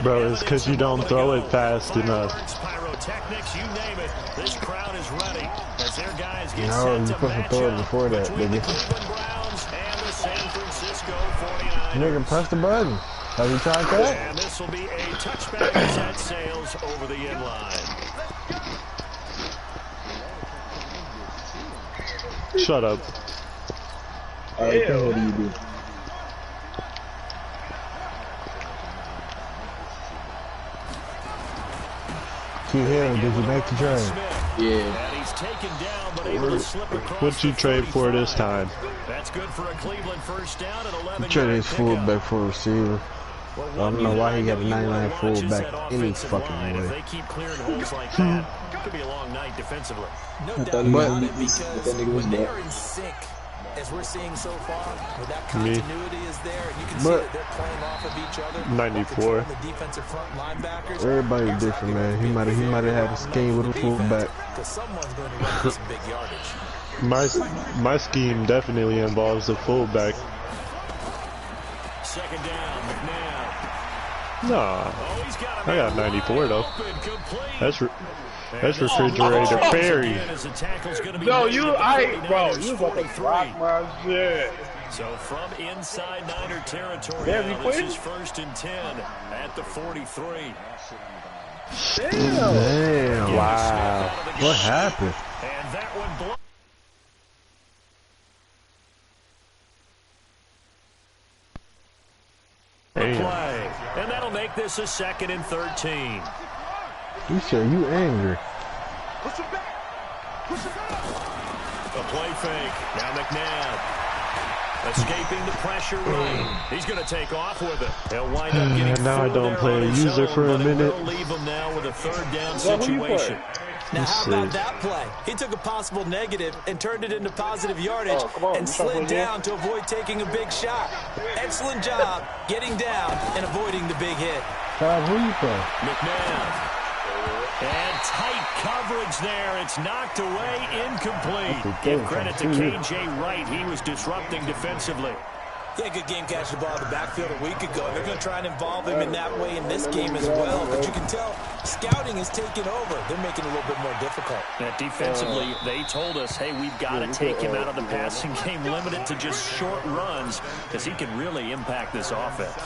Bro, it's because you don't throw it fast enough. Pyrotechnics, you name it. This crowd is ready as their guys get no, set you to supposed to match throw it up before that, between baby. the Cleveland Browns and the San Francisco 49ers. Nigga, press the button. Have you tried that? And this will be a touchback as that sails over the end line. Shut up. Alright, what do you do? Keep hitting. Did you make the trade? Yeah. And he's taken down, but able to slip across. What'd you trade for this time? That's good for a Cleveland first down and 11. He traded his fullback for a receiver. I don't know why he got a 99 fullback any fucking way. If they keep clearing holes like that, it could be a long night defensively. No doubt about it, because when they are in sync, as we're seeing so far, where that continuity is there, and you can see that they're playing off of each other. 94. The defensive front linebackers. Everybody's different, man. He might have had a scheme with a fullback. Because someone's going to run some big yardage. My scheme definitely involves a fullback. Second down, McNabb. Nah, I got 94 though. That's refrigerator Perry. No, you was about to rock my shit. So from inside Niner territory, this is 1st and 10 at the 43. Damn. Wow. What happened? And that one blocked. Play. And that'll make this a 2nd and 13. You said you angry. Push him back. Push him back. A play fake. Now McNabb. Escaping the pressure right. He's going to take off with it. He'll wind up getting now I don't play a user for a minute. We'll leave him now with a 3rd down situation. Now, how about that play? He took a possible negative and turned it into positive yardage and slid down to avoid taking a big shot. Excellent job getting down and avoiding the big hit. Who you play? McNabb. And tight coverage there. It's knocked away, incomplete. Give credit to K.J. Wright. He was disrupting defensively. Yeah, good game catching the ball in the backfield a week ago. They're going to try and involve him in that way in this game as well. But you can tell scouting is taking over. They're making it a little bit more difficult. Defensively, they told us, hey, we've got to take him out of the passing game, limited to just short runs, because he can really impact this offense.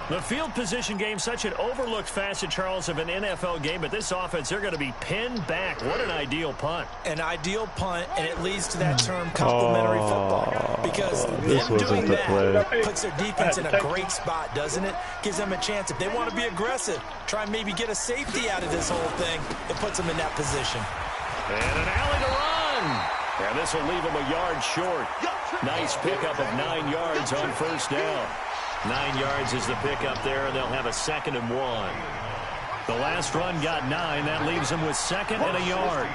The field position game, such an overlooked facet, Charles, of an NFL game, but this offense, they're going to be pinned back. What an ideal punt. An ideal punt, and it leads to that term complementary football. Because them doing that puts their defense in a great spot, doesn't it? Gives them a chance. If they want to be aggressive, try and maybe get a safety out of this whole thing, it puts them in that position. And an alley to run. And this will leave them a yard short. Nice pickup of 9 yards on 1st down. 9 yards is the pickup there, and they'll have a 2nd and 1. The last run got 9. That leaves them with 2nd and a yard.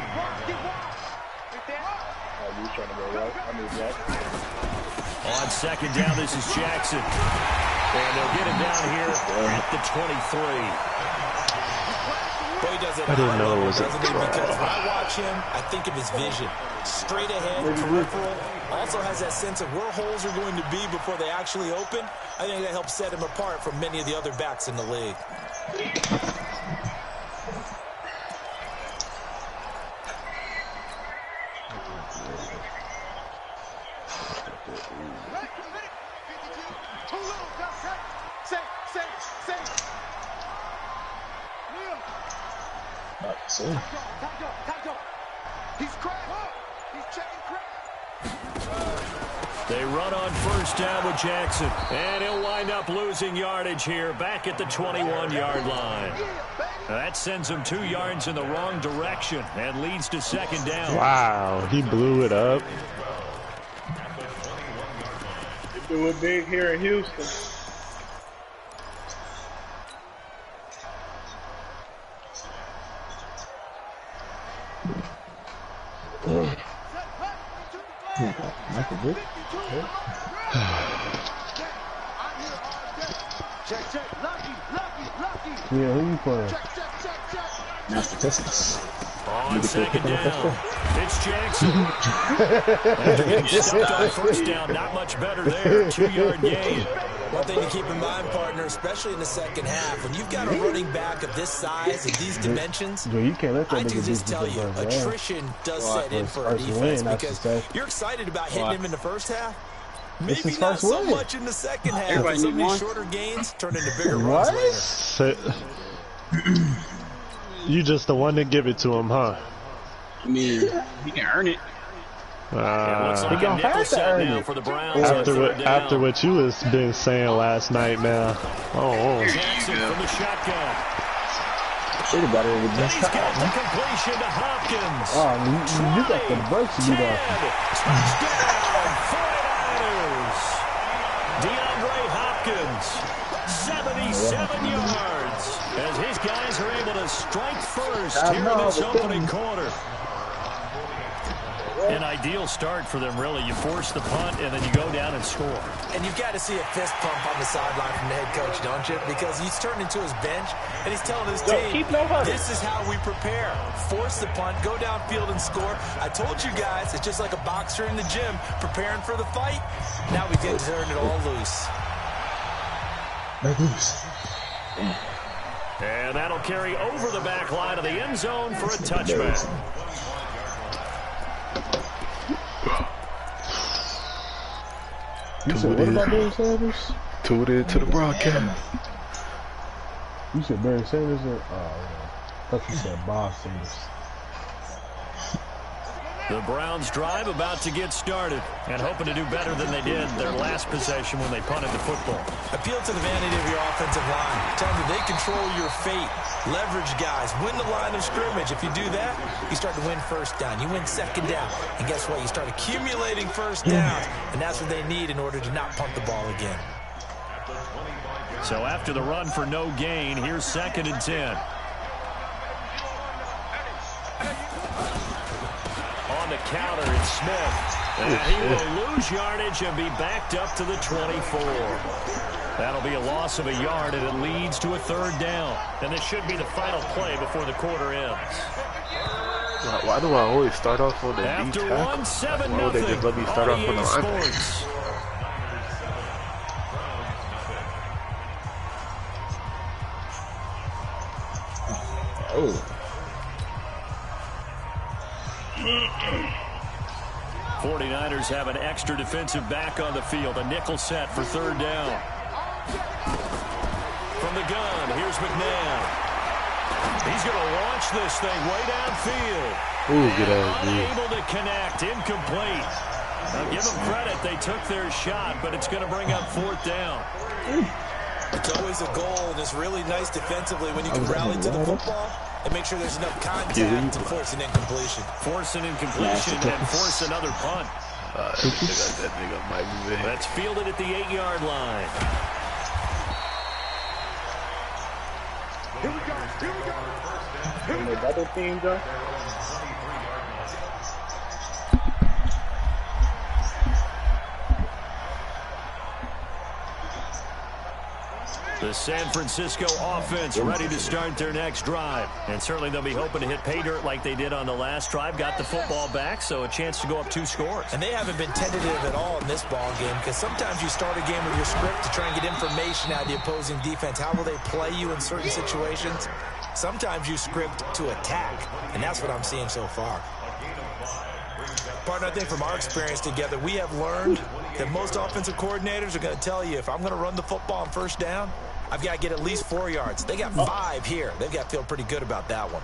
On 2nd down, this is Jackson. And they'll get him down here at the 23. Boy, he does it. I didn't know it was a because when I watch him, I think of his vision. Straight ahead, peripheral. Also has that sense of where holes are going to be before they actually open. I think that helps set him apart from many of the other backs in the league. They run on 1st down with Jackson, and he'll wind up losing yardage here back at the 21-yard line. That sends him 2 yards in the wrong direction and leads to 2nd down. Wow, he blew it up. They do it big here in Houston. Yeah, who you playing? Massachusetts. On 2nd down, it's Jackson. After getting stopped on 1st down, not much better there. 2-yard gain. One thing to keep in mind, partner, especially in the second half, when you've got a running back of this size and these dimensions, you can't let that I can nigga just beat tell you, attrition does set in for a defense because you're excited about hitting him in the first half. Maybe not so much in the second half. Some of these shorter gains turn into bigger runs later. You just the one to give it to him, huh? I mean, he can earn it. Looks like a nickel set now for the Browns. After what you was been saying last night, man. Jackson from the shotgun. Should have got it with He's got the completion to Hopkins. You got the brakes to beat off. Touchdown, 49ers. DeAndre Hopkins, 77 yards. As his guys are able to strike first here in this opening quarter. An ideal start for them, really. You force the punt, and then you go down and score. And you've got to see a fist pump on the sideline from the head coach, don't you? Because he's turned into his bench, and he's telling his team, this is how we prepare. Force the punt, go downfield and score. I told you guys, it's just like a boxer in the gym preparing for the fight. Now we get to turn it all loose. And that'll carry over the back line of the end zone for a touchback. You said what about Barry Sanders? Tuned in to the broadcast. You said Barry Sanders? I thought you said Bob Sanders. The Browns drive about to get started and hoping to do better than they did their last possession when they punted the football. Appeal to the vanity of your offensive line. Tell them they control your fate. Leverage guys. Win the line of scrimmage. If you do that, you start to win first down. You win second down. And guess what? You start accumulating first downs. And that's what they need in order to not punt the ball again. So after the run for no gain, here's 2nd and 10. On the counter, it's Smith. And he will lose yardage and be backed up to the 24. That'll be a loss of a yard, and it leads to a 3rd down. And this should be the final play before the quarter ends. Why do I always start off on the After D tackle? 1-7, Why would they just let me start off on the linebacker? Oh. 49ers have an extra defensive back on the field. A nickel set for 3rd down. From the gun, here's McNabb. He's going to launch this thing way downfield. Ooh, good idea. Unable to connect. Incomplete. Now, give them credit. They took their shot, but it's going to bring up 4th down. It's always a goal, and it's really nice defensively when you can rally to the football and make sure there's enough contact to force an incompletion. Force an incompletion and force another punt. That nigga might be there. That's fielded at the 8-yard line. Here we go. Here we go. And the double team, though. The San Francisco offense ready to start their next drive. And certainly they'll be hoping to hit pay dirt like they did on the last drive. Got the football back, so a chance to go up 2 scores. And they haven't been tentative at all in this ball game because sometimes you start a game with your script to try and get information out of the opposing defense. How will they play you in certain situations? Sometimes you script to attack, and that's what I'm seeing so far. Partner, I think from our experience together, we have learned that most offensive coordinators are going to tell you, if I'm going to run the football on 1st down, I've got to get at least 4 yards. They got 5 here. They've got to feel pretty good about that one.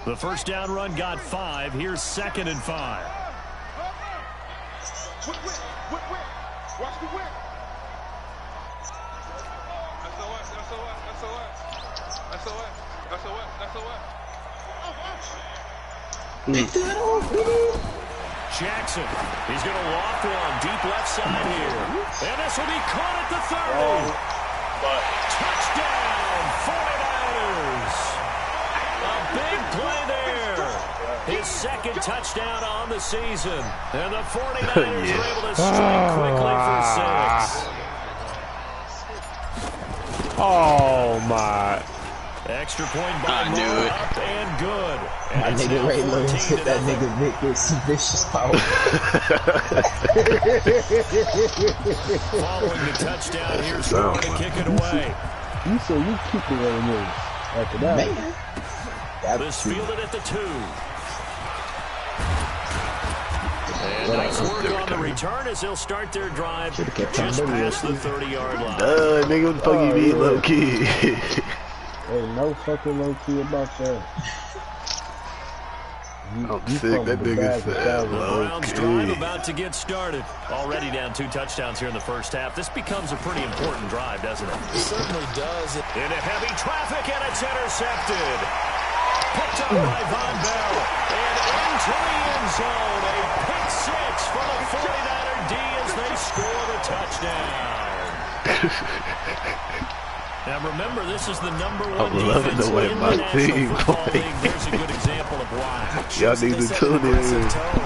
The 1st down run got 5. Here's 2nd and 5. Watch the whip. Jackson, he's going to loft one deep left side here. And this will be caught at the 30. Touchdown, 49ers. A big play there. His 2nd touchdown on the season. And the 49ers are able to strike quickly for 6. Oh, my. Extra point by Moore, up and good. And my nigga Ray Lewis hit that nigga Vic with some vicious power. Following the touchdown, here's Moore to kick it away. You said you keep the Ray Lewis after that. This fielded at the 2. And nice work on the return as they'll start their drive just past the 30-yard line. Nigga, what the fuck you mean, low key? Ain't no fucking low key about that. I'm sick. That nigga said low Browns drive about to get started. Already down 2 touchdowns here in the first half. This becomes a pretty important drive, doesn't it? It certainly does. Into heavy traffic, and it's intercepted. Picked up by Von Bell. And into the end zone. A pick 6 for the 49er D as they score the touchdown. Now remember, this is the #1 defense the way in my the National team Football League. There's a good example of why. Y'all need to tune in.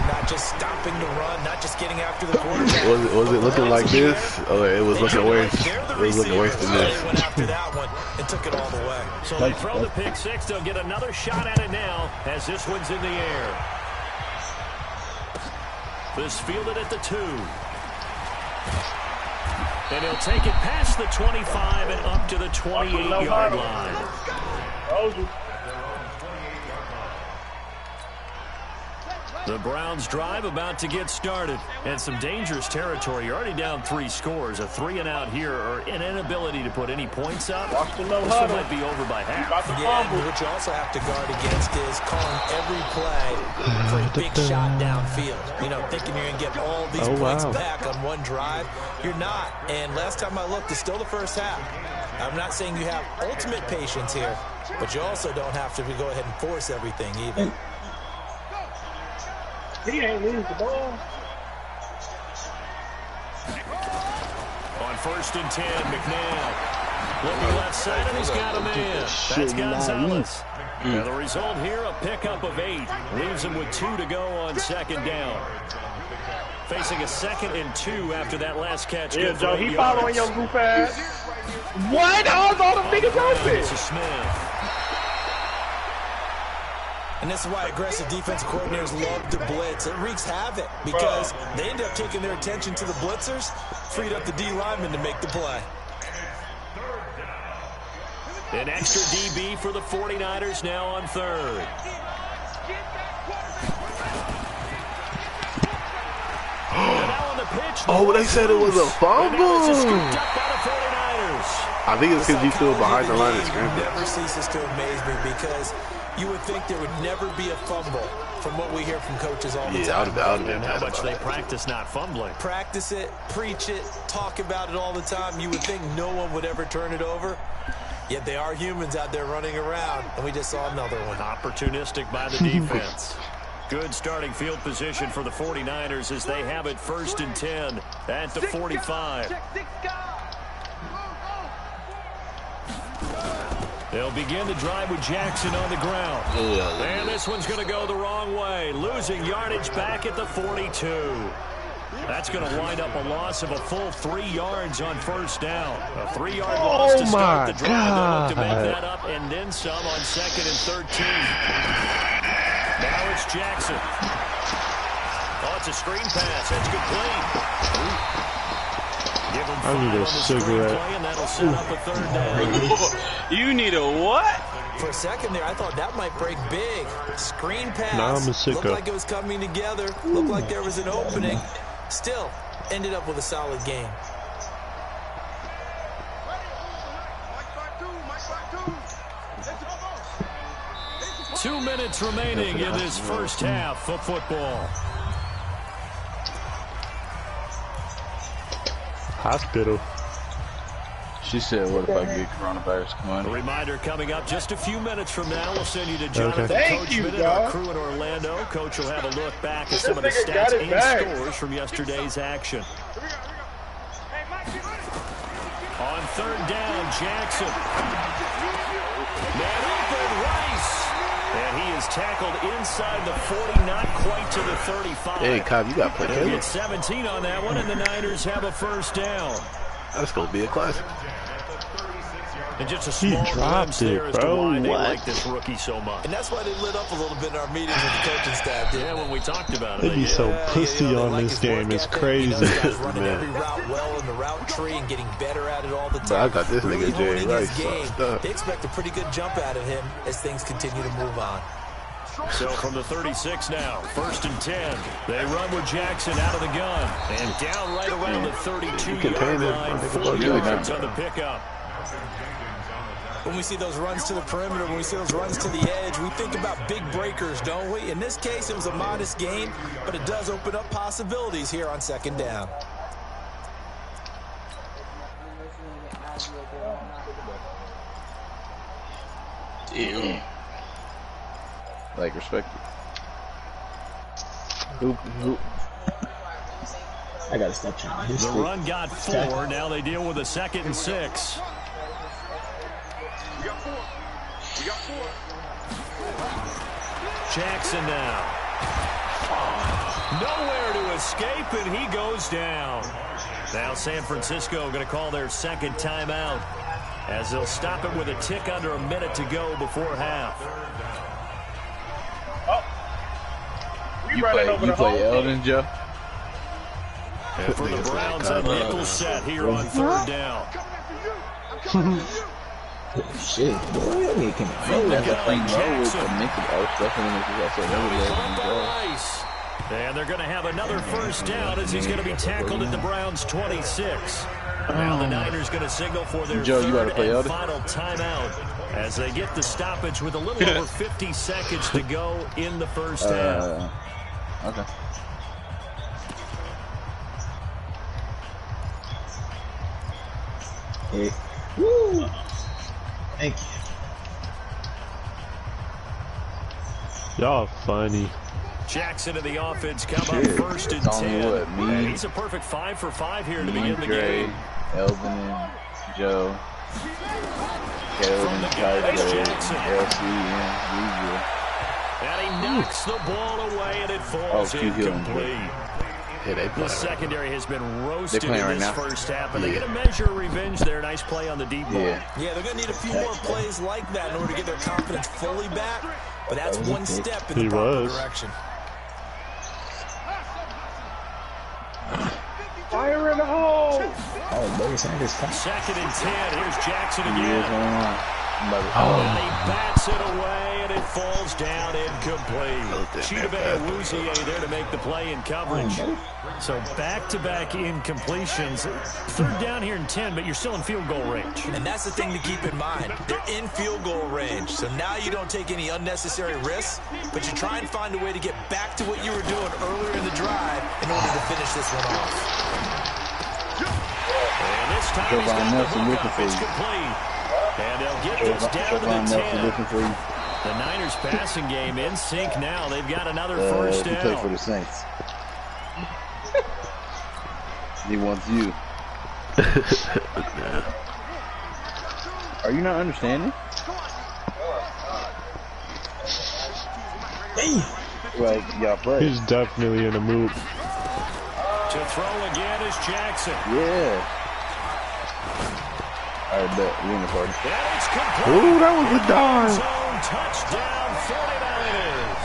Not just stopping the run, not just getting after the quarterback. Was it looking like this? Oh, it was looking worse. It was looking worse than this. They went after that one and took it all the way. So they throw the pick 6. They'll get another shot at it now as this one's in the air. This fielded at the 2. And he'll take it past the 25 and up to the 28-yard line. The Browns drive about to get started. And some dangerous territory. You're already down 3 scores. A 3-and-out here or an inability to put any points up. This one might be over by half. Yeah, what you also have to guard against is calling every play for a big shot downfield. You know, thinking you're going to get all these points back on one drive. You're not. And last time I looked, it's still the first half. I'm not saying you have ultimate patience here, but you also don't have to go ahead and force everything either. He ain't lose the ball. On 1st and 10, McNabb. Looking left side, and he's got a man. That's Gonzalez. Now the result here, a pickup of 8. Leaves him with 2 to go on 2nd down. Facing a 2nd and 2 after that last catch. Yeah, Joe, he following your goof ass. What? All them niggas open. This is Smith. And this is why aggressive defensive coordinators love to blitz. It wreaks havoc because they end up taking their attention to the blitzers, freed up the D lineman to make the play. An extra DB for the 49ers now on 3rd. Oh, they said it was a fumble. I think it's because you threw it behind the line of scrimmage. It never ceases to amaze me because you would think there would never be a fumble from what we hear from coaches all the time. And how much they practice not fumbling. Practice it, preach it, talk about it all the time. You would think no one would ever turn it over. Yet they are humans out there running around, and we just saw another one. Opportunistic by the defense. Good starting field position for the 49ers as they have it 1st and 10 at the 45. They'll begin the drive with Jackson on the ground. And this one's going to go the wrong way. Losing yardage back at the 42. That's going to wind up a loss of a full 3 yards on 1st down. A 3-yard loss to start the drive. They'll look to make that up and then some on 2nd and 13. Now it's Jackson. Oh, it's a screen pass. That's complete. Give him 5 on the screen play, and that'll set up a 3rd down. You need a what? For a second there, I thought that might break big. Screen pass. Nah, I'm a sicko. Looked like it was coming together. Looked like there was an opening. Still, ended up with a solid game. Two minutes remaining in this first half of football. Hospital. She said, what if I get coronavirus? Come on. A reminder coming up just a few minutes from now. We'll send you to Jonathan Coachman and our crew in Orlando. Coach will have a look back at some of the stats and scores from yesterday's action. On 3rd down, Jackson. Man open, Rice. And he is tackled inside the 40, not quite to the 35. Hey, Cobb, you got to play. They'll get 17 on that one, and the Niners have a 1st down. That's going to be a classic. And just a small glimpse there as to why they like this rookie so much. And that's why they lit up a little bit in our meetings with the coaching staff. Yeah, when we talked about it. They'd be so pussy on this game. It's crazy. Guys running every route well in the route tree and getting better at it all the time. I got this nigga Jay Rice fucked up. They expect a pretty good jump out of him as things continue to move on. So from the 36 now, 1st and 10. They run with Jackson out of the gun. And down right around the 32-yard line. 4 yards on the pickup. When we see those runs to the perimeter, when we see those runs to the edge, we think about big breakers, don't we? In this case, it was a modest gain, but it does open up possibilities here on 2nd down. Yeah. Like, respect it. Who? I gotta stop trying to hit The run got 4. Now they deal with a 2nd and 6. Jackson now. Nowhere to escape, and he goes down. Now San Francisco going to call their 2nd timeout as they'll stop it with a tick under a minute to go before half. You play Eldon, Joe? And for the Browns, a nickel set here on 3rd down. Shit, boy, I need to And they're going to have another 1st down as he's going to be tackled at the Browns' 26. Now the Niners going to signal for their third and final timeout as they get the stoppage with a little over 50 seconds to go in the 1st half. Okay. Hey. Woo! Thank you. Y'all funny. Jackson and the offense come up 1st and 10. And he's a perfect 5 for 5 here to begin the game. Elvin and Joe. From the gun, it's Jackson. LC And he knocks the ball away, and it falls incomplete. The secondary has been roasted in this 1st half, and they're going to measure revenge there. Nice play on the deep ball. Yeah, they're going to need a few more plays like that in order to get their confidence fully back, but that's one step in the proper direction. Fire in the hole! Oh, Barry Sanders. 2nd and 10. Here's Jackson again. And he bats it away, and it falls down incomplete. Chidobe Awuzie there to make the play in coverage. So back-to-back incompletions. 3rd down here and 10, but you're still in field goal range. And that's the thing to keep in mind. They're in field goal range. So now you don't take any unnecessary risks, but you try and find a way to get back to what you were doing earlier in the drive in order to finish this one off. And this time he's got the hook up. It's complete. And they'll get this down to the 10. The Niners passing game in sync now. They've got another 1st down. He played for the Saints. He wants you. Are you not understanding? Like, y'all play. He's definitely in the mood. To throw again is Jackson. Yeah. I bet. We in the party. Ooh, that was a dime. Touchdown 49ers.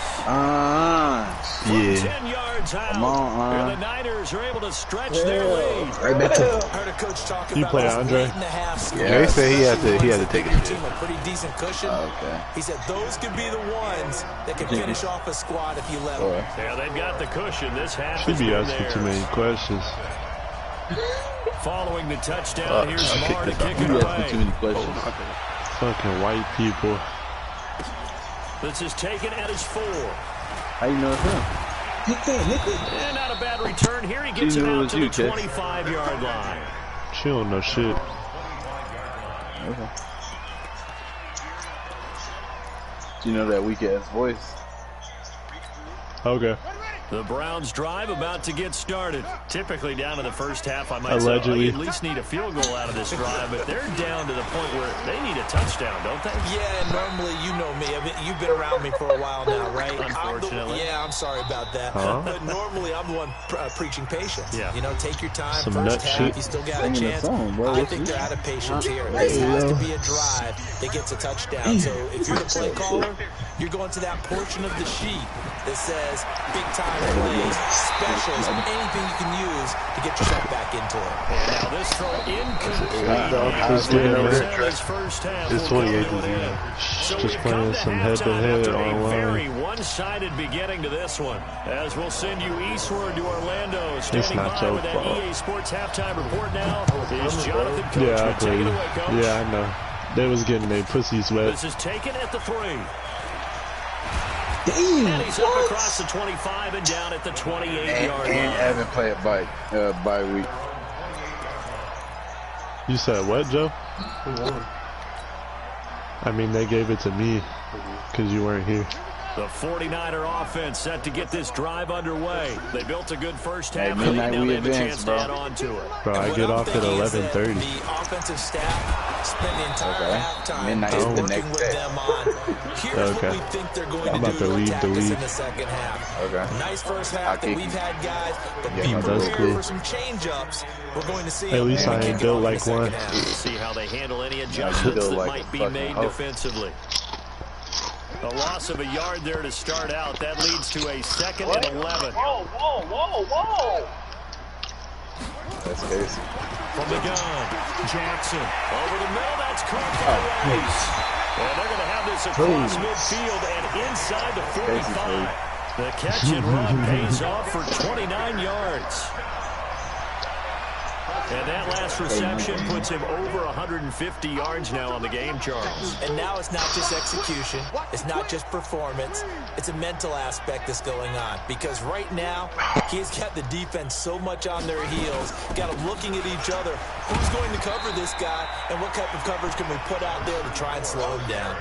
Yeah. 10 yards out. Come on, and the Niners are able to stretch their lead. Right back to Heard a coach talk You about play those Andre? 8.5 Yeah, he said he had to take a it. team a pretty decent cushion. Okay. He said those could be the ones that could finish off a squad if you let them. Yeah, they've got the cushion. This half Should has be been asking theirs. too many questions. Following the touchdown, here's I'll Marr to kick this kick it You asking too away. many questions. Fucking white people. This is taken at his 4. How you know it's him? And not a bad return. Here he gets You it knew it out was to you, the kid. 25-yard line. She don't know shit. Okay. Do you know that weak ass voice? Okay. The Browns drive about to get started. Typically down to the first half, I might Allegedly. say, oh, you at least need a field goal out of this drive, but they're down to the point where they need a touchdown, don't they? Yeah, normally, you know me. I mean, you've been around me for a while now, right? Unfortunately. I'm sorry about that. Huh? But normally, I'm the one preaching patience. Yeah. You know, take your time. Some First nut half, shit. you still got a chance. I think they're out of patience here. Hey, This has yo. to be a drive that gets a touchdown. So if you're the play caller, you're going to that portion of the sheet that says big-time plays, specials, anything you can use to get yourself back into it. And now this throw incomplete. Just getting Until his first half It's will come 28 to an to end. 0. So Just we've playing come to some halftime head-to-head after a very online. one-sided beginning to this one. As we'll send you eastward to Orlando. It's Standing not by your with that fault. EA Sports halftime report now is Jonathan Coachman. Yeah, I Take it played. away, Coach. Yeah, I know. They was getting their pussies wet. This is taken at the 3. Damn, And he's up across the 25 and down at the 28-yard And line. Evan play a bye week. You said what, Joe? I mean, they gave it to me because you weren't here. The 49er offense set to get this drive underway. They built a good first half Hey, lead. midnight Now we they have a advance, chance bro. to add on to it. Bro, I What get I'm off at thinking is that 11:30. The offensive staff spent the entire halftime Midnight just is the working next with day. them on here's Okay. what we think they're going I'm to about do to leave attack the us in league. the second half. Okay. Nice first half I'll that keep we've you. had, guys, but Yeah, be no, that's prepared cool. for some change-ups. We're going to see At least them I kick ain't it built off in the like second one. half. We'll see how they handle any adjustments feel that like might a be fucking made hoe. defensively. A loss of a yard there to start out. That leads to a 2nd and 11. Whoa. That's crazy. From the gun, Jackson. Over the middle, that's caught by Rice. And they're going to have this across midfield and inside the 45. The catch and run pays off for 29 yards. And that last reception puts him over 150 yards now on the game, Charles. And now it's not just execution. It's not just performance. It's a mental aspect that's going on. Because right now, he's got the defense so much on their heels, got them looking at each other. Who's going to cover this guy, and what type of coverage can we put out there to try and slow him down?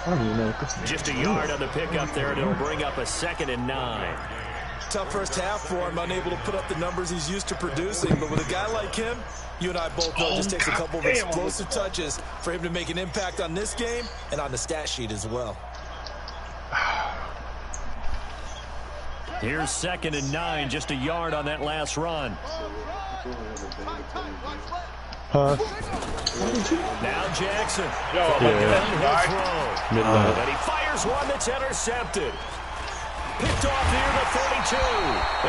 I don't even know what this is. Just a yard on the pickup there, and it'll bring up a 2nd and 9. Tough first half for him, unable to put up the numbers he's used to producing. But with a guy like him, you and I both know it just takes a couple of explosive touches for him to make an impact on this game and on the stat sheet as well. Here's 2nd and 9, just a yard on that last run. Huh? Now Jackson. Yeah. He'll throw. Midnight. And he fires one that's intercepted. Picked off near the 42.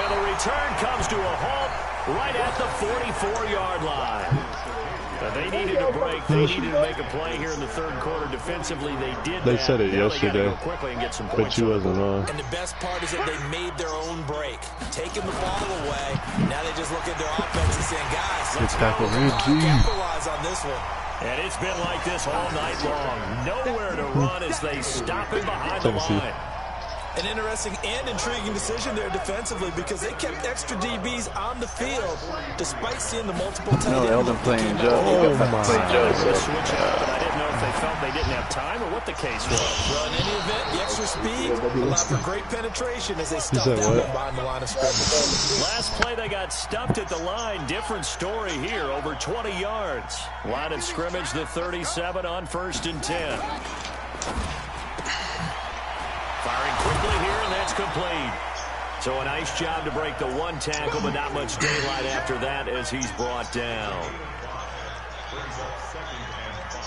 And the return comes to a halt right at the 44-yard line. They needed a break. They needed to make a play here in the third quarter. Defensively, they did They that. said it Now they gotta yesterday, go quickly and get some but points you on the wasn't board. on. And the best part is that they made their own break, taking the ball away. Now they just look at their offense and saying, guys, let's tackle go. me, G. Capitalize on this one. And it's been like this all night long. Nowhere to run as they stop him behind the Tennessee. line. An interesting and intriguing decision there defensively because they kept extra DBs on the field despite seeing the multiple tight No, end Elden look playing that Joe. came out. Oh, my. Play Joe, They were so. switching up, but I didn't know if they felt they didn't have time or what the case was. Well, in any event, the extra speed allowed for great penetration as they stuffed said that what? one behind the line of scrimmage. Last play, they got stuffed at the line. Different story here, over 20 yards. Line of scrimmage, the 37 on 1st and 10. Firing quickly here, and that's complete. So a nice job to break the one tackle, but not much daylight after that as he's brought down.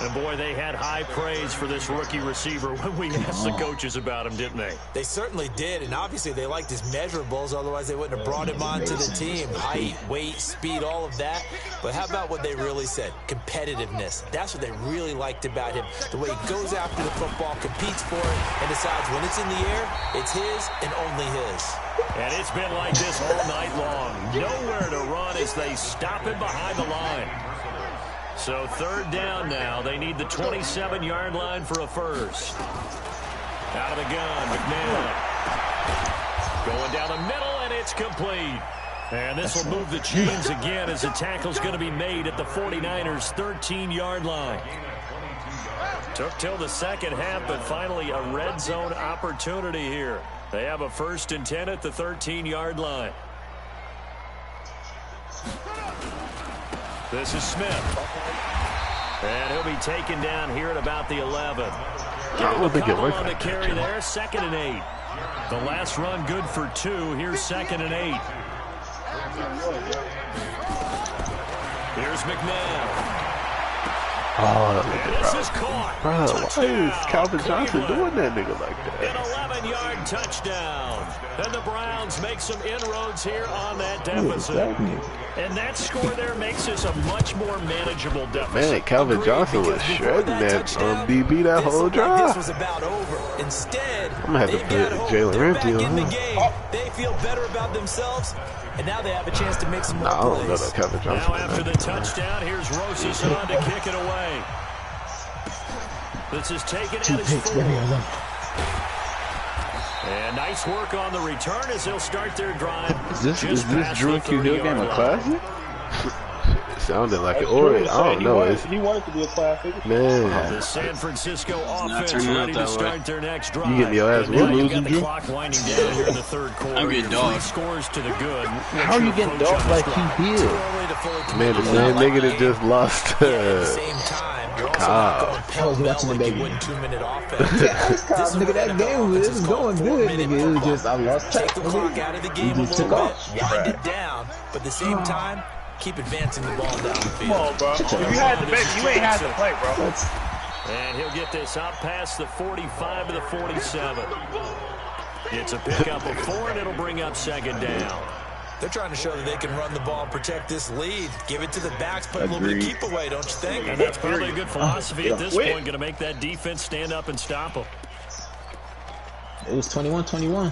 And boy, they had high praise for this rookie receiver when we asked the coaches about him, didn't they? They certainly did, and obviously they liked his measurables, otherwise they wouldn't have brought him onto the team. Height, weight, speed, all of that. But how about what they really said? Competitiveness. That's what they really liked about him. The way he goes after the football, competes for it, and decides when it's in the air, it's his and only his. And it's been like this all night long. Nowhere to run as they stop him behind the line. So 3rd down now. They need the 27-yard line for a first. Out of the gun, McNabb. Going down the middle, and it's complete. And this will move the chains again as the tackle's going to be made at the 49ers' 13-yard line. Took till the second half, but finally a red zone opportunity here. They have a 1st and 10 at the 13-yard line. This is Smith. And he'll be taken down here at about the 11. I don't think it worked on the like carry there, 2nd and 8. The last run good for 2. Here's 2nd and 8. Here's McNabb. Oh, This is caught. bro, why is Calvin Johnson doing that nigga like An that? 11-yard touchdown. And the Browns make some inroads here on that deficit. And that score there makes this a much more manageable deficit. Man, Calvin Johnson was shredding that DB that whole drive. This was about over. Instead, I'm gonna have to put Jalen Ramsey on the him. game. They feel better about themselves, and now they have a chance to make some more I don't know plays. that Calvin Johnson. Now after the touchdown, here's Rosas on to kick it away. This is taken at his 4. And nice work on the return as they'll start their drive. Is this Drew and Q Hill game a classic? It sounded like it, or I don't know. He wanted to be a classic. Man, The San Francisco offense ready to start their next drive. you getting your ass Now whooped? you got the clock winding down here in the 3rd quarter. I'm getting Your 3 dogged. scores to the good. How are you getting dogged like he did? Man, the same nigga that just lost. At the same time, you're also not going pell mell like you would in 2-minute offense. Nigga, that game was going good, nigga. It was just, I lost track. Take the clock out of the game a little bit, wind it down, but at the same time, keep advancing the ball down the field. Come on, bro. You had the best. You ain't had to play, bro. And he'll get this up past the 45 to the 47. It's a pickup of 4, and it'll bring up 2nd down. They're trying to show that they can run the ball and protect this lead. Give it to the backs, put a little bit of keep away, don't you think? And that's probably a good philosophy at this point, going to make that defense stand up and stop them. It was 21-21.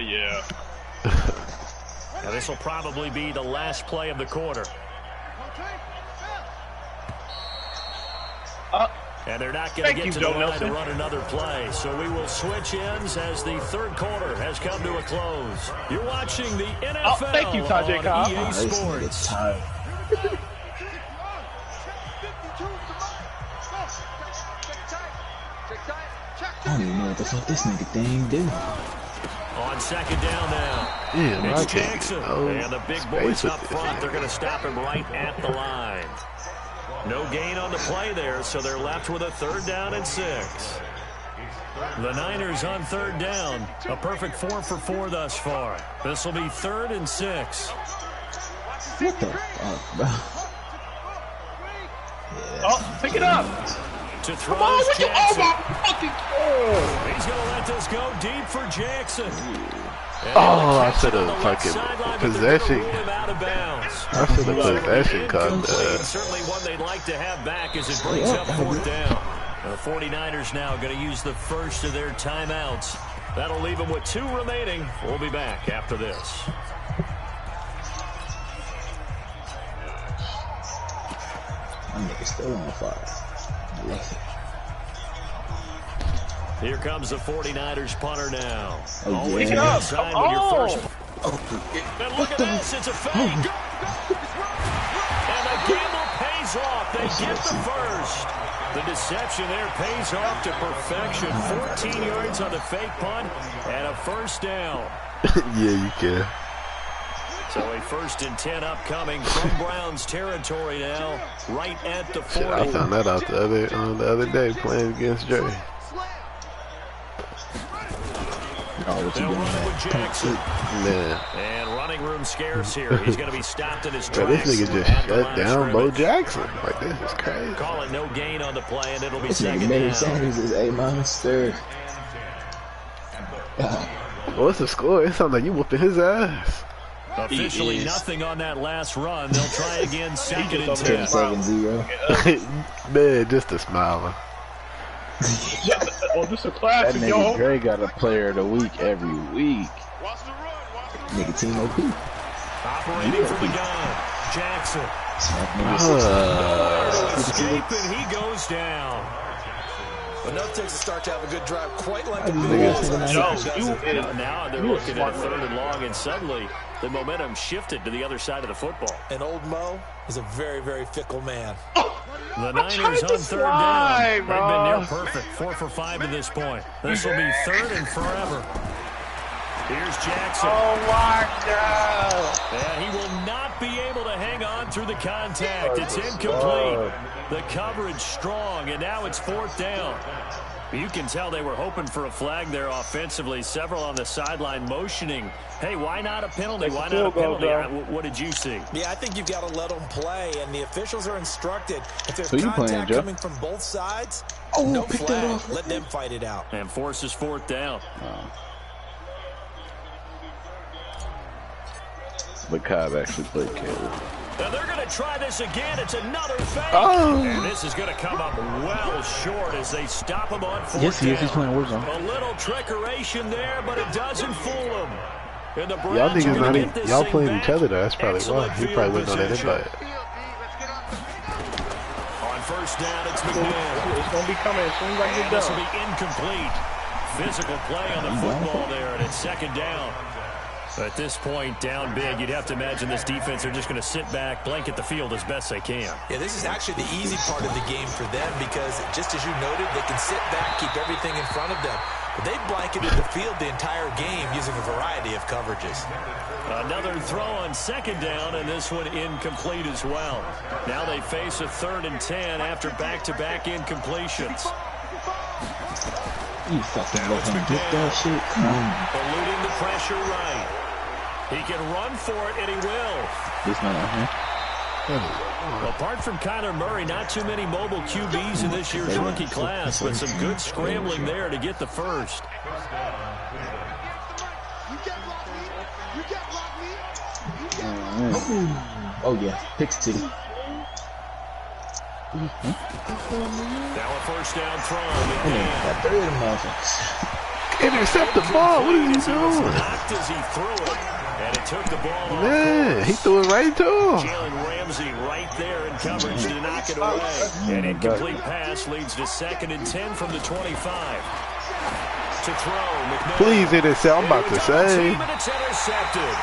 Yeah. Now this will probably be the last play of the quarter. And they're not going to get to the line to run another play. So we will switch ends as the 3rd quarter has come to a close. You're watching the NFL thank you, Tajay Cobb. on EA Sports. I don't even know what the fuck this nigga thing do. On 2nd down now. Yeah, It's Jackson. And the big boys up front, they're going to stop him right at the line. No gain on the play there, so they're left with a 3rd down and 6. The Niners on 3rd down. A perfect 4 for 4 thus far. This will be 3rd and 6. What the fuck, bro? Oh, pick it up. To throw Oh, is Jackson. fucking He's going to let this go deep for Jackson. Oh, I should have fucking possession. Out of bounds. I should have possession caught that. Certainly one they'd like to have back as it brings up 4th down. The 49ers now going to use the first of their timeouts. That'll leave them with 2 remaining. We'll be back after this. My nigga still on fire. I love it. Here comes the 49ers punter now. Oh, Always yeah. a good sign when you're first. And look at this, it's a fake. And the gamble pays off. They get the first. The deception there pays off to perfection. 14 yards on the fake punt and a 1st down. Yeah, you can. So a 1st and 10 upcoming from Browns territory now, right at the 40. Shit, I found that out the other day playing against Jerry. They'll run it with Jackson. Man. And running room scarce here. He's going to be stopped in his Bro, tracks. this nigga just shut down Bo Jackson. Like, this is crazy. Call it no gain on the play, and it'll be This nigga 2nd Barry down. Sanders is A-3. What's the score? It sounds like you whooping his ass. Officially nothing on that last run. They'll try again 2nd and 10. 7-0. Man, just a smiler. Oh, this is a That classic, nigga yo. Gray got a player of the week every week. Nigga Team OP. Operating from the gun. Jackson. Escape, and he goes down. Enough takes a start to have a good drive, quite like the Now they're looking at a 3rd and long, and suddenly the momentum shifted to the other side of the football. And old Mo is a very, very fickle man. The Niners on third down. They've been near perfect. 4 for 5 to this point. This will be third and forever. Here's Jackson. Oh, my God. And he will not be able to hang on through the contact. It's incomplete. The coverage strong, and now it's 4th down. You can tell they were hoping for a flag there offensively. Several on the sideline motioning. Hey, why not a penalty? Why not a penalty? What did you see? Yeah, I think you've got to let them play, and the officials are instructed. If there's contact playing, coming from both sides, no flag. Let them fight it out. And forces 4th down. But Cobb actually played Caleb. Now they're going to try this again. It's another fake. And this is going to come up well short as they stop him on 4th down. Yes, he is. He's playing Warzone. A little trickeration there, but it doesn't fool him. Y'all niggas not even, y'all playing each other though. That's probably why. He probably wasn't on that invite. On 1st down, it's McMahon. It's going to be coming as soon as I get This will done. be incomplete. Physical play on the football there, and it's 2nd down. At this point, down big, you'd have to imagine this defense are just going to sit back, blanket the field as best they can. Yeah, this is actually the easy part of the game for them because, just as you noted, they can sit back, keep everything in front of them. But they've blanketed the field the entire game using a variety of coverages. Another throw on 2nd down, and this one incomplete as well. Now they face a 3rd and 10 after back-to-back incompletions. You fucking let him get that shit. Come on. Eluding the pressure right. He can run for it, and he will. This man out here. Apart from Kyler Murray, not too many mobile QBs in this year's rookie class, but some good scrambling there to get the first. Oh, yeah. Pick City. Now a 1st down throw. Got 3 of them motherfuckers. Intercept the ball. What are you doing? Knocked as he threw it, and it took the ball off. Man, he threw it right to him. Jalen Ramsey right there in coverage to knock it away. An incomplete pass leads to 2nd and 10 from the 25. To throw, McMahon. Please intercept. I'm about to say. And it's intercepted.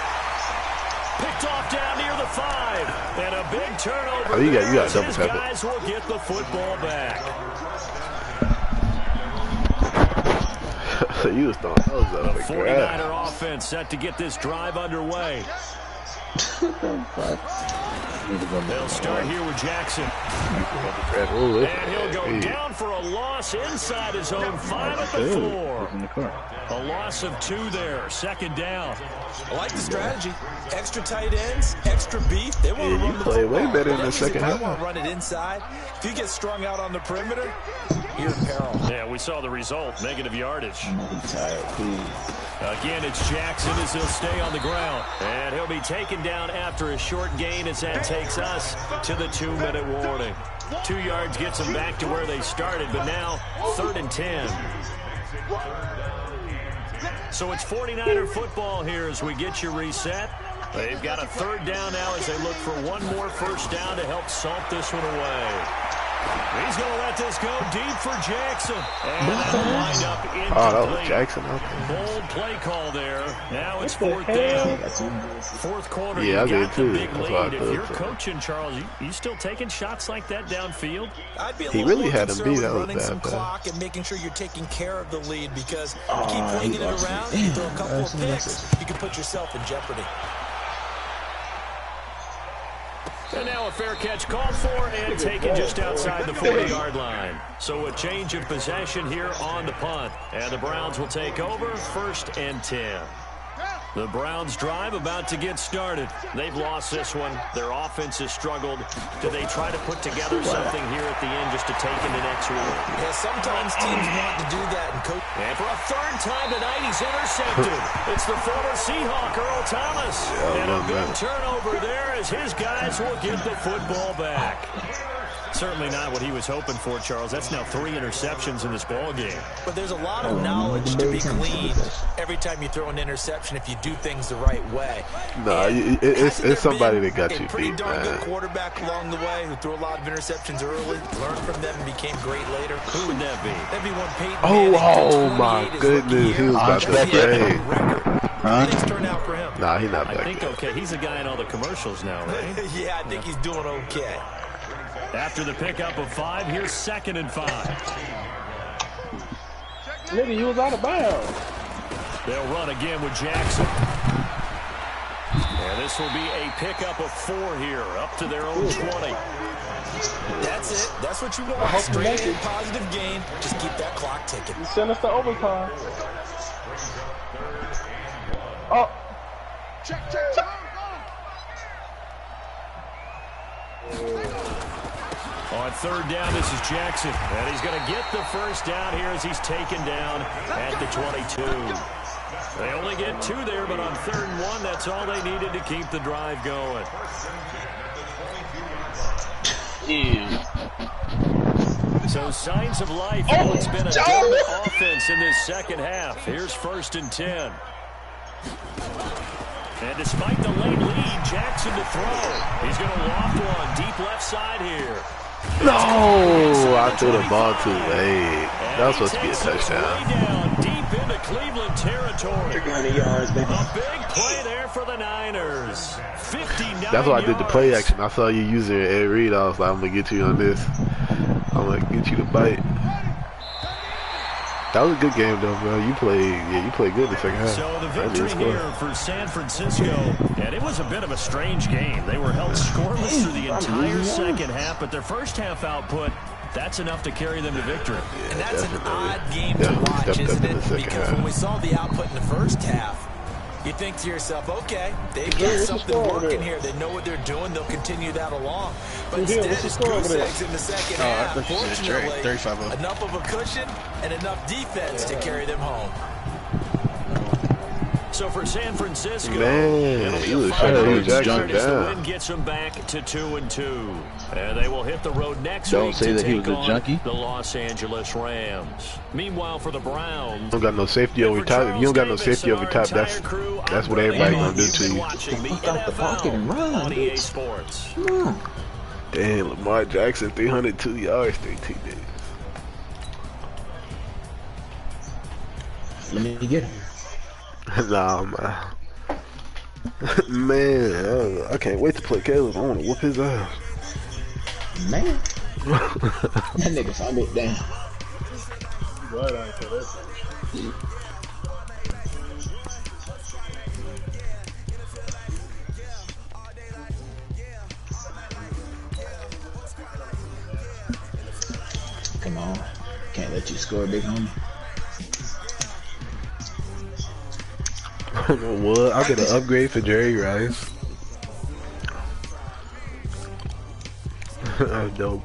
Picked off down near the 5. And a big turnover. Oh, you got double His tap it. guys will get the football back. You was throwing those up The for grabs. 49er offense set to get this drive underway. They'll start here with Jackson. And he'll go down for a loss inside his own 5 at the 4. A loss of 2 there. 2nd down. I like the strategy. Extra tight ends, extra beef. They want to run the play football. way better in the That means if second they half. want to run it inside. If you get strung out on the perimeter, you're in peril. Yeah, we saw the result. Negative yardage. I'm tired, please. Again, it's Jackson as he'll stay on the ground. And he'll be taken down after a short gain as that takes us to the 2-minute warning. 2 yards gets them back to where they started, but now 3rd and 10. So it's 49er football here as we get you reset. They've got a 3rd down now as they look for one more 1st down to help salt this one away. He's going to let this go deep for Jackson. And that'll wind up incomplete. Oh, that was Jackson. Okay. Bold play call there. Now it's 4th down. 4th quarter, Yeah, I you did got the too. big That's why I lead. If thought you're so. coaching, Charles, you still taking shots like that downfield? I'd be a He little really more had him concerned beat. That with was running some bad, clock and making sure you're taking care of the lead because you keep he flinging it lost it. around, you throw a couple of Damn. picks, you can put yourself in jeopardy. And now a fair catch called for and taken just outside the 40-yard line. So a change of possession here on the punt. And the Browns will take over 1st and 10. The Browns drive about to get started. They've lost this one. Their offense has struggled. Do they try to put together something here at the end just to take into next week? Yeah, sometimes teams want to do that and coach. And for a 3rd time tonight, he's intercepted. It's the former Seahawk, Earl Thomas. And a big turnover there as his guys will get the football back. Certainly not what he was hoping for, Charles. That's now 3 interceptions in this ball game. But there's a lot of knowledge to be gleaned every time you throw an interception if you do things the right way. Nah, it's somebody that got you pretty beat, darn good man. quarterback along the way who threw a lot of interceptions early, learned from them, and became great later. Who would that be? That'd be one Peyton Manning. Oh my goodness, he was about to say. How things turn out for him? Nah, he's not I that think, good. okay, he's a guy in all the commercials now, right? Yeah, I think he's doing okay. After the pickup of 5, here's 2nd and 5. Nigga, you was out of bounds. They'll run again with Jackson. And this will be a pickup of 4 here, up to their own 20. That's it. That's what you want. Straight in, positive gain. Just keep that clock ticking. You send us to overtime. Oh. Check. On 3rd down, this is Jackson. And he's going to get the first down here as he's taken down at the 22. They only get 2 there, but on 3rd and 1, that's all they needed to keep the drive going. So signs of life. It's been a dominant offense in this second half. Here's 1st and 10. And despite the late lead, Jackson to throw. He's going to loft one deep left side here. No, I threw the ball too late. That was supposed to be a touchdown. Down deep into Cleveland territory. 300 yards, baby. A big play there for the Niners. 59 That's why I did the play yards. action. I saw you using Ed Reed. I was like, I'm gonna get you on this. I'm gonna get you to bite. That was a good game though, bro. You played good the second half. So the victory here for San Francisco, and it was a bit of a strange game. They were held scoreless through the entire second half, but their first half output, that's enough to carry them to victory. Yeah, and that's an odd game to watch, isn't it? Because when we saw the output in the first half, you think to yourself, okay, they've got something working here. They know what they're doing. They'll continue that along. But instead, it's goose eggs in the second half. Fortunately, enough of a cushion and enough defense to carry them home. So for San Francisco, man, he was shutting Jackson down. Win gets them back to 2-2, and they will hit the road next Don't week say to that he take was a on junkie. the Los Angeles Rams. Meanwhile, for the Browns, You don't got no safety over top. If you don't got no safety over top, that's what everybody gonna do to you. Fuck out the pocket and run, EA Sports. Damn, Lamar Jackson, 302 yards, 3 TDs. Let me get him. Nah, man. Man, I can't wait to play Caleb. I want to whoop his ass. Man. That nigga found it down. Glad I ain't said that. Come on. Can't let you score, big homie. What? I'll get an upgrade for Jerry Rice. That's dope.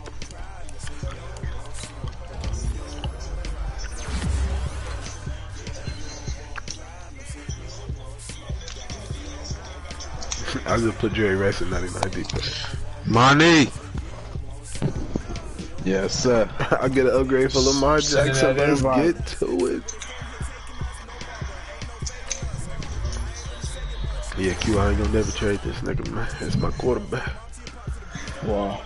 I just put Jerry Rice in 99 deep. Money. Yes, sir. I get an upgrade for Lamar Jackson. Let's get to it. Yeah, Q, I ain't gonna never trade this nigga, man. It's my quarterback. Wow.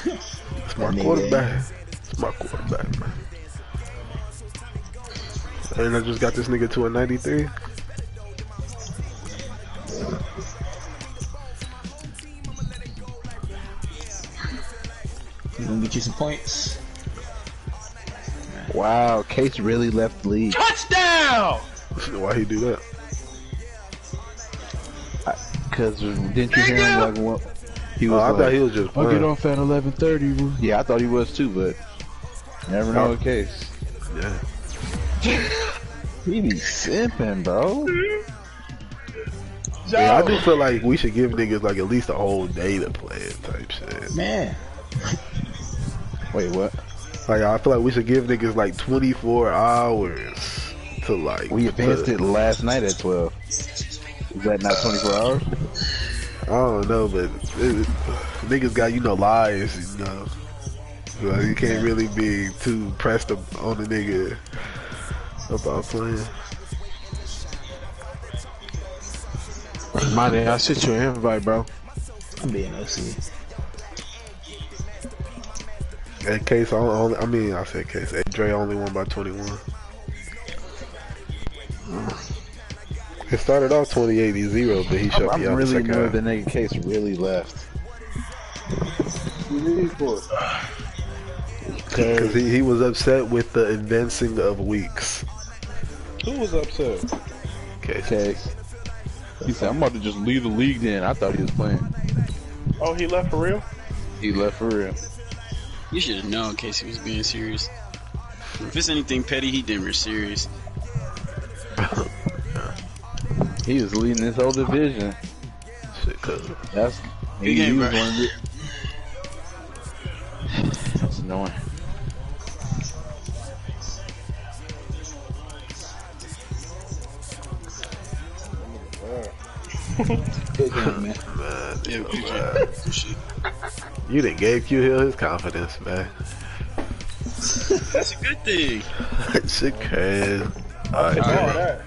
It's my quarterback. It's my quarterback, man. And I just got this nigga to a 93. You gonna get you some points? Wow, Case really left the league. Touchdown! Why he do that? Cause didn't you hear him like what? He was I like, thought he was just I'll playing. get off at 11:30. Yeah, I thought he was too, but never know the case. Yeah. He be simping, bro. Yeah, I just feel like we should give niggas like at least a whole day to play it type shit. Man. Wait, what? Like I feel like we should give niggas like 24 hours to like. We advanced it last night at 12. Is that not 24 hours? I don't know, but niggas got, you know, lives, you know. So you can't really be too pressed on the nigga about playing. Money, I sent you an invite, bro. I'm being OC. In case, I said case. Hey, Dre only won by 21. It started off 28-0, but he shut me out. I'm really the second annoyed half. the nigga Case really left. leave for? Because he was upset with the advancing of weeks. Who was upset? Okay. He said, I'm about to just leave the league then. I thought he was playing. Oh, he left for real? He left for real. You should have known Casey was being serious. If it's anything petty, he damn near serious. He was leading this whole division. Shit, That's Good game, bro. That's annoying. Good game, man. Yeah, good shit. You done gave Q Hill his confidence, man. That's a good thing. Shit crazy. Alright,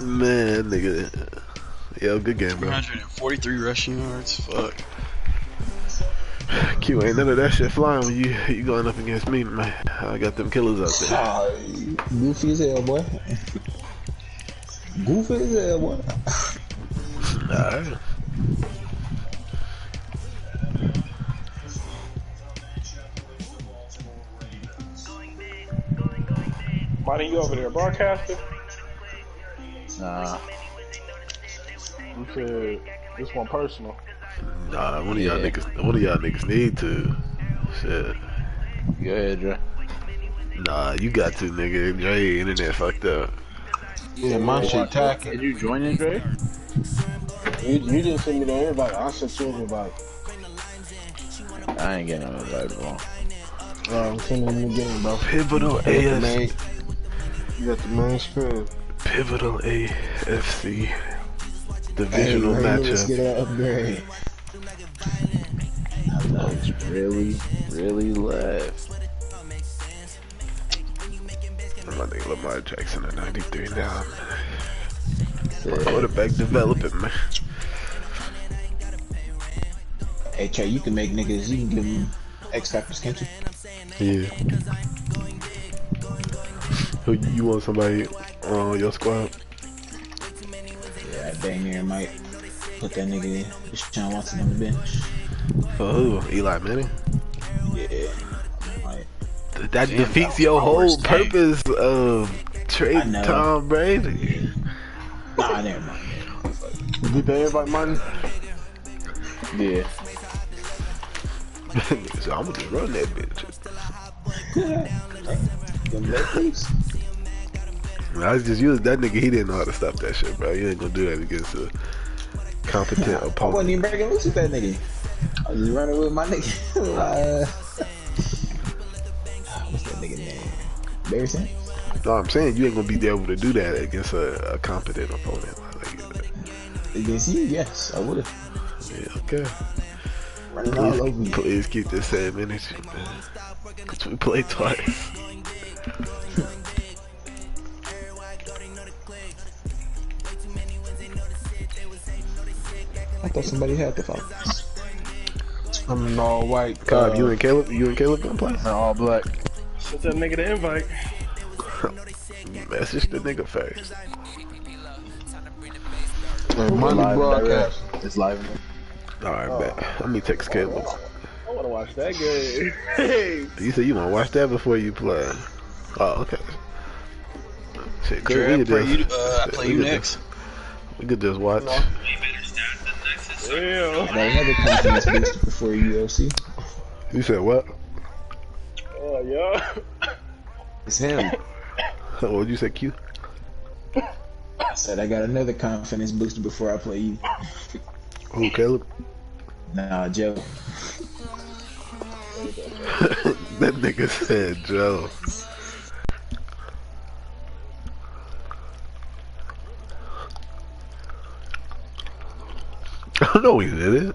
man, nigga. Yo, good game, bro. 143 rushing yards. Fuck. Q, ain't none of that shit flying when you going up against me, man. I got them killers out there. Goofy as hell, boy. Goofy as hell, boy. Alright. Why you over there broadcasting? Nah. You said this one personal. Nah, one of y'all niggas need to. Shit. Go ahead, Dre. Nah, you got to, nigga. Dre internet fucked up. Yeah, my shit tacking. Did you join in, Dre? You just sent me the invite. I sent you an invite. I ain't getting no invite, bro. I'm sending you again, bro. Pivotal AFC. You got the main screen. Pivotal AFC. Divisional Let's matchup. get an upgrade. It's really left. My nigga Lamar Jackson at 93 now. Quarterback developing, man. Hey, Trey, you can make niggas, you can give them X Factors, can't you? Yeah. Who you want somebody on your squad? Yeah, I dang near might put that nigga in. Deshaun Watson on the bench. For who? Eli Manning? Yeah. Might. That defeats your whole purpose of trading I know. Tom Brady. Nah, never mind. You get the invite, Martin? Yeah. So I'm gonna just run that bitch. Them leg creeps. I was just using that nigga. He didn't know how to stop that shit, bro. You ain't gonna do that against a competent I wasn't opponent. even breaking loose with that nigga. I was just running with my nigga. What's that nigga name? Barry Sanders? No, I'm saying you ain't gonna be able to do that against a competent opponent. Like, Against you? Yes, I would've. yeah, okay. Running all over you. Please keep the same energy, man. Cause we played twice. I thought somebody had the phone. I'm an all white. Cobb, you and Caleb gonna play? They're all black. Sent that nigga the invite. Message the nigga first. Money broadcast. It's live. Alright, bet. Let me text Caleb. I wanna watch that game. Hey. You said you wanna watch that before you play. Oh, okay. Shit, Dre, I play you next. We could just watch. Damn. I got another confidence boost before UOC. You said what? Oh, yeah. It's him. What'd you say, Q? I said I got another confidence booster before I play you. Who, Caleb? Nah, Joe. That nigga said Joe. I don't know he did it.